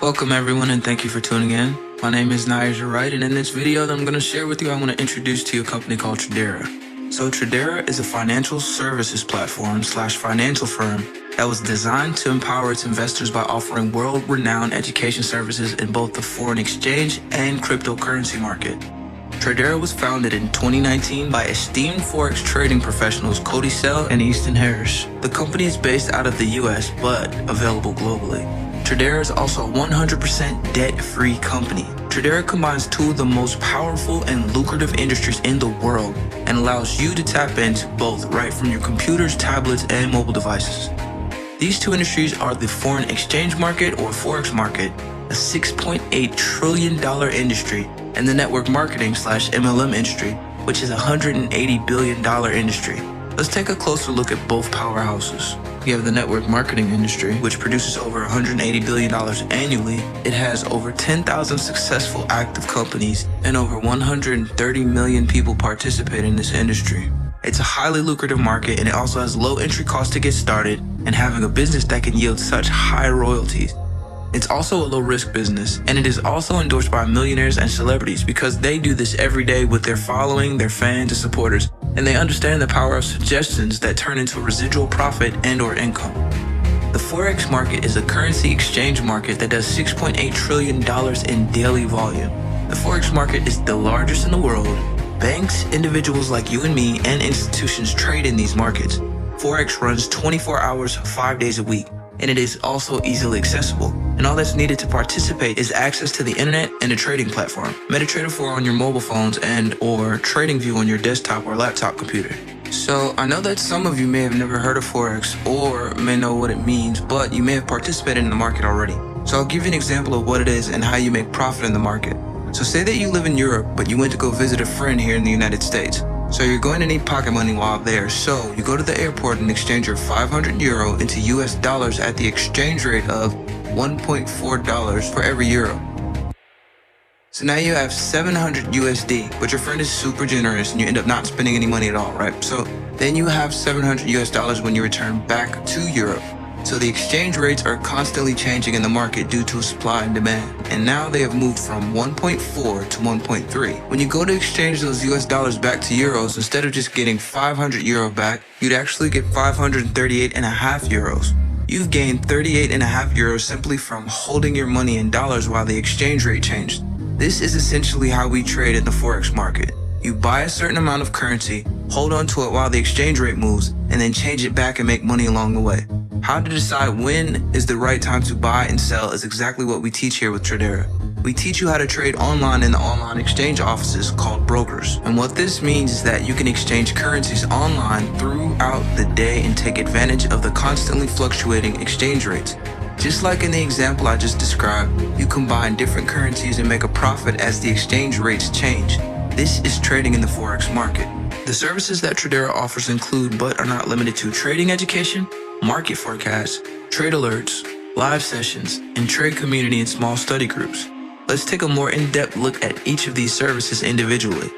Welcome everyone, and thank you for tuning in. My name is Nigel Wright, and in this video that I'm going to share with you, I want to introduce to you a company called Tradera. So Tradera is a financial services platform / financial firm that was designed to empower its investors by offering world-renowned education services in both the foreign exchange and cryptocurrency market. Tradera was founded in 2019 by esteemed Forex trading professionals Cody Sell and Easton Harris. The company is based out of the US, but available globally. Tradera is also a 100% debt-free company. Tradera combines two of the most powerful and lucrative industries in the world and allows you to tap into both right from your computers, tablets, and mobile devices. These two industries are the foreign exchange market or Forex market, a $6.8 trillion industry, and the network marketing / MLM industry, which is a $180 billion industry. Let's take a closer look at both powerhouses. We have the network marketing industry, which produces over $180 billion annually. It has over 10,000 successful active companies and over 130 million people participate in this industry. It's a highly lucrative market, and it also has low entry costs to get started and having a business that can yield such high royalties. It's also a low-risk business, and it is also endorsed by millionaires and celebrities because they do this every day with their following, their fans, and supporters, and they understand the power of suggestions that turn into residual profit and/or income. The Forex market is a currency exchange market that does $6.8 trillion in daily volume. The Forex market is the largest in the world. Banks, individuals like you and me, and institutions trade in these markets. Forex runs 24 hours, 5 days a week, and it is also easily accessible. And all that's needed to participate is access to the internet and a trading platform. MetaTrader 4 on your mobile phones and/or TradingView on your desktop or laptop computer. So I know that some of you may have never heard of Forex or may know what it means, but you may have participated in the market already. So I'll give you an example of what it is and how you make profit in the market. So say that you live in Europe, but you went to go visit a friend here in the United States. So you're going to need pocket money while there. So you go to the airport and exchange your 500 euro into US dollars at the exchange rate of $1.4 for every euro. So now you have 700 USD, but your friend is super generous and you end up not spending any money at all, right? So then you have 700 US dollars when you return back to Europe. So the exchange rates are constantly changing in the market due to supply and demand. And now they have moved from 1.4 to 1.3. When you go to exchange those US dollars back to euros, instead of just getting 500 euro back, you'd actually get 538.5 euros. You've gained 38.5 euros simply from holding your money in dollars while the exchange rate changed. This is essentially how we trade in the Forex market. You buy a certain amount of currency, hold on to it while the exchange rate moves, and then change it back and make money along the way. How to decide when is the right time to buy and sell is exactly what we teach here with Tradera. We teach you how to trade online in the online exchange offices called brokers. And what this means is that you can exchange currencies online throughout the day and take advantage of the constantly fluctuating exchange rates. Just like in the example I just described, you combine different currencies and make a profit as the exchange rates change. This is trading in the Forex market. The services that Tradera offers include, but are not limited to, trading education, market forecasts, trade alerts, live sessions, and trade community and small study groups. Let's take a more in-depth look at each of these services individually.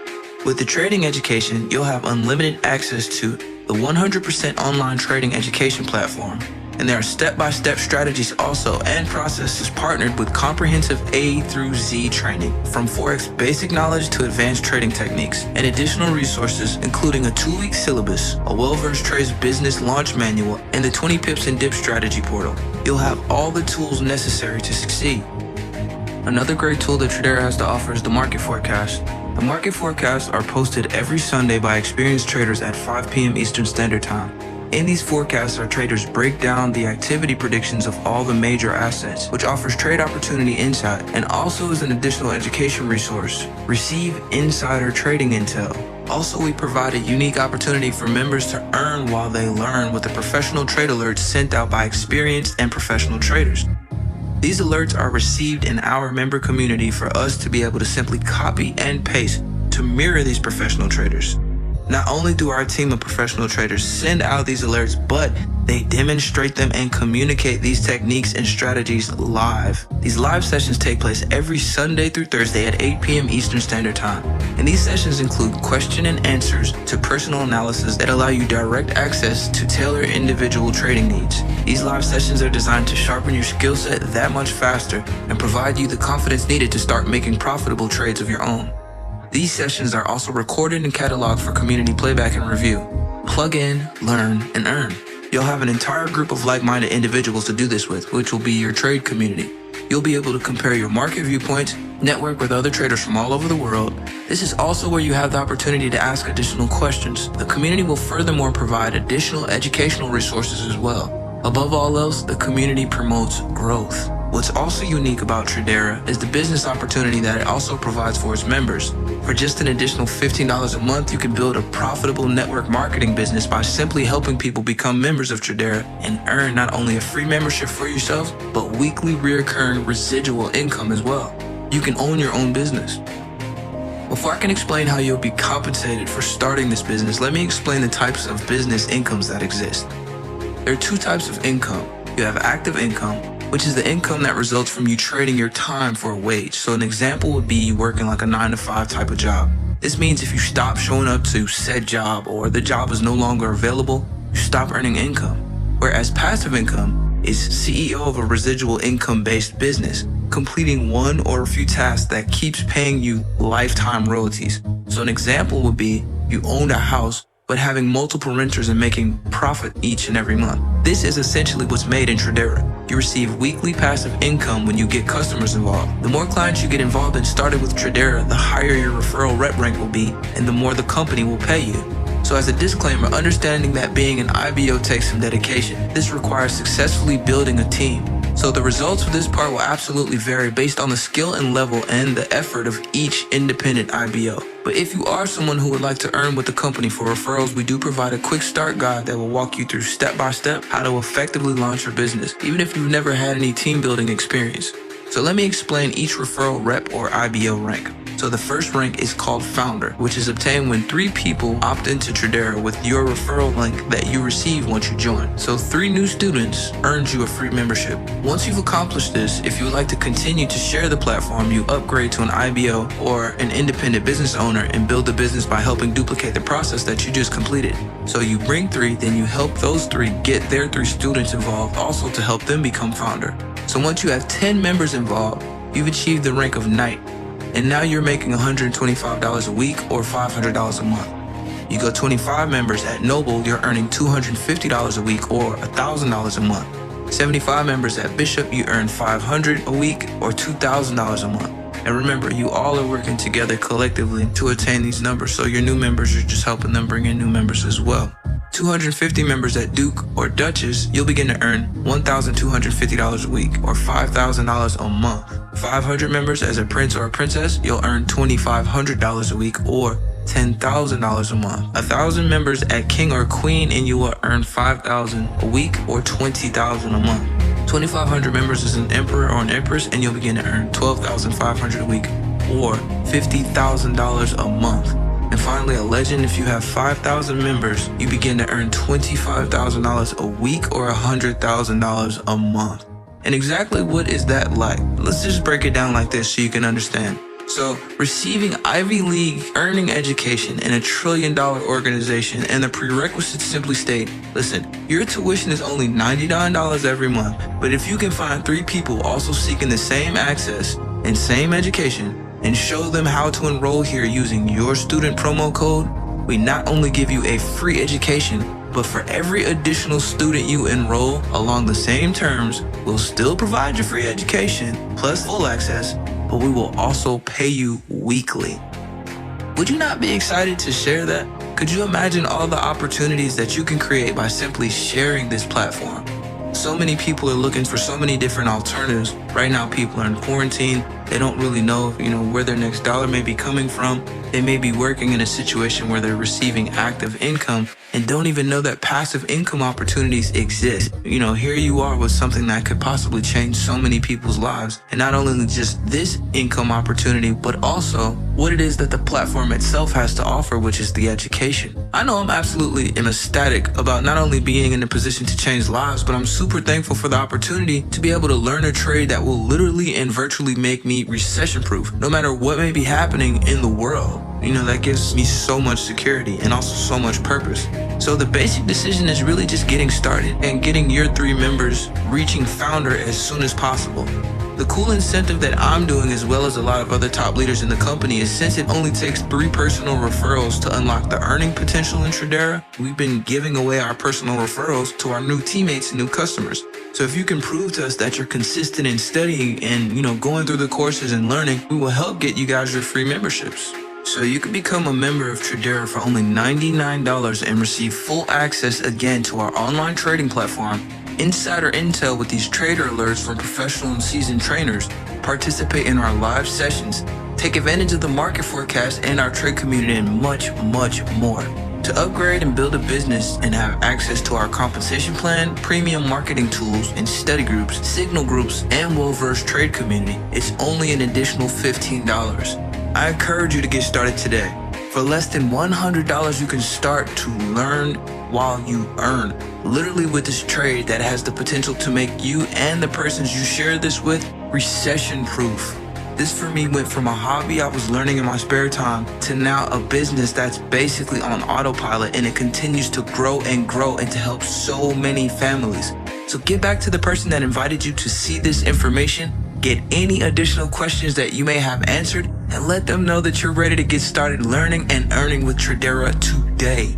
With the trading education, you'll have unlimited access to the 100% online trading education platform. And there are step-by-step strategies also and processes partnered with comprehensive A through Z training, from Forex basic knowledge to advanced trading techniques, and additional resources including a 2-week syllabus, a well-versed trades business launch manual, and the 20 pips and dip strategy portal. You'll have all the tools necessary to succeed. Another great tool that Tradera has to offer is the market forecast. The market forecasts are posted every Sunday by experienced traders at 5 p.m. Eastern Standard Time. In these forecasts, our traders break down the activity predictions of all the major assets, which offers trade opportunity insight and also is an additional education resource. Receive insider trading intel. Also, we provide a unique opportunity for members to earn while they learn with the professional trade alerts sent out by experienced and professional traders. These alerts are received in our member community for us to be able to simply copy and paste to mirror these professional traders. Not only do our team of professional traders send out these alerts, but they demonstrate them and communicate these techniques and strategies live. These live sessions take place every Sunday through Thursday at 8 p.m. Eastern Standard Time. And these sessions include question and answers to personal analysis that allow you direct access to tailor individual trading needs. These live sessions are designed to sharpen your skill set that much faster and provide you the confidence needed to start making profitable trades of your own. These sessions are also recorded and cataloged for community playback and review. Plug in, learn, and earn. You'll have an entire group of like-minded individuals to do this with, which will be your trade community. You'll be able to compare your market viewpoints, network with other traders from all over the world. This is also where you have the opportunity to ask additional questions. The community will furthermore provide additional educational resources as well. Above all else, the community promotes growth. What's also unique about Tradera is the business opportunity that it also provides for its members. For just an additional $15 a month, you can build a profitable network marketing business by simply helping people become members of Tradera and earn not only a free membership for yourself, but weekly recurring residual income as well. You can own your own business. Before I can explain how you'll be compensated for starting this business, let me explain the types of business incomes that exist. There are two types of income. You have active income, which is the income that results from you trading your time for a wage. So an example would be you working like a 9-to-5 type of job. This means if you stop showing up to said job or the job is no longer available, you stop earning income. Whereas passive income is CEO of a residual income-based business, completing one or a few tasks that keeps paying you lifetime royalties. So an example would be you own a house but having multiple renters and making profit each and every month. This is essentially what's made in Tradera. You receive weekly passive income when you get customers involved. The more clients you get involved and started with Tradera, the higher your referral rep rank will be, and the more the company will pay you. So as a disclaimer, understanding that being an IBO takes some dedication. This requires successfully building a team. So the results of this part will absolutely vary based on the skill and level and the effort of each independent IBO. But if you are someone who would like to earn with the company for referrals, we do provide a quick start guide that will walk you through step-by-step how to effectively launch your business, even if you've never had any team building experience. So let me explain each referral rep or IBO rank. So the first rank is called Founder, which is obtained when 3 people opt into Tradera with your referral link that you receive once you join. So 3 new students earns you a free membership. Once you've accomplished this, if you would like to continue to share the platform, you upgrade to an IBO or an independent business owner and build the business by helping duplicate the process that you just completed. So you bring 3, then you help those 3 get their 3 students involved also to help them become Founder. So once you have 10 members involved, you've achieved the rank of Knight. And now you're making $125 a week or $500 a month. You go 25 members at Noble, you're earning $250 a week or $1,000 a month. 75 members at Bishop, you earn $500 a week or $2,000 a month. And remember, you all are working together collectively to attain these numbers, so your new members are just helping them bring in new members as well. 250 members at Duke or Duchess, you'll begin to earn $1,250 a week or $5,000 a month. 500 members as a prince or a princess, you'll earn $2,500 a week or $10,000 a month. 1,000 members at King or Queen and you will earn $5,000 a week or $20,000 a month. 2,500 members as an emperor or an empress and you'll begin to earn $12,500 a week or $50,000 a month. And finally, a legend, if you have 5,000 members, you begin to earn $25,000 a week or $100,000 a month. And exactly what is that like? Let's just break it down like this so you can understand. So, receiving Ivy League earning education in $1 trillion organization, and the prerequisites simply state, listen, your tuition is only $99 every month, but if you can find 3 people also seeking the same access and same education, and show them how to enroll here using your student promo code, we not only give you a free education, but for every additional student you enroll along the same terms, we'll still provide you free education plus full access, but we will also pay you weekly. Would you not be excited to share that? Could you imagine all the opportunities that you can create by simply sharing this platform? So many people are looking for so many different alternatives. Right now, people are in quarantine. They don't really know, where their next dollar may be coming from. They may be working in a situation where they're receiving active income and don't even know that passive income opportunities exist. Here you are with something that could possibly change so many people's lives. And not only just this income opportunity, but also what it is that the platform itself has to offer, which is the education. I know I'm absolutely ecstatic about not only being in a position to change lives, but I'm super thankful for the opportunity to be able to learn a trade that will literally and virtually make me recession proof, no matter what may be happening in the world. That gives me so much security and also so much purpose. So the basic decision is really just getting started and getting your 3 members reaching founder as soon as possible. The cool incentive that I'm doing, as well as a lot of other top leaders in the company, is since it only takes 3 personal referrals to unlock the earning potential in Tradera, we've been giving away our personal referrals to our new teammates and new customers. So if you can prove to us that you're consistent in studying and, going through the courses and learning, we will help get you guys your free memberships. So you can become a member of Tradera for only $99 and receive full access again to our online trading platform, insider intel with these trader alerts from professional and seasoned trainers, participate in our live sessions, take advantage of the market forecast and our trade community, and much, much more. To upgrade and build a business and have access to our compensation plan, premium marketing tools, and study groups, signal groups, and well-versed trade community, it's only an additional $15. I encourage you to get started today. For less than $100, you can start to learn while you earn. Literally with this trade that has the potential to make you and the persons you share this with recession proof. This for me went from a hobby I was learning in my spare time to now a business that's basically on autopilot, and it continues to grow and to help so many families. So get back to the person that invited you to see this information, get any additional questions that you may have answered, and let them know that you're ready to get started learning and earning with Tradera today.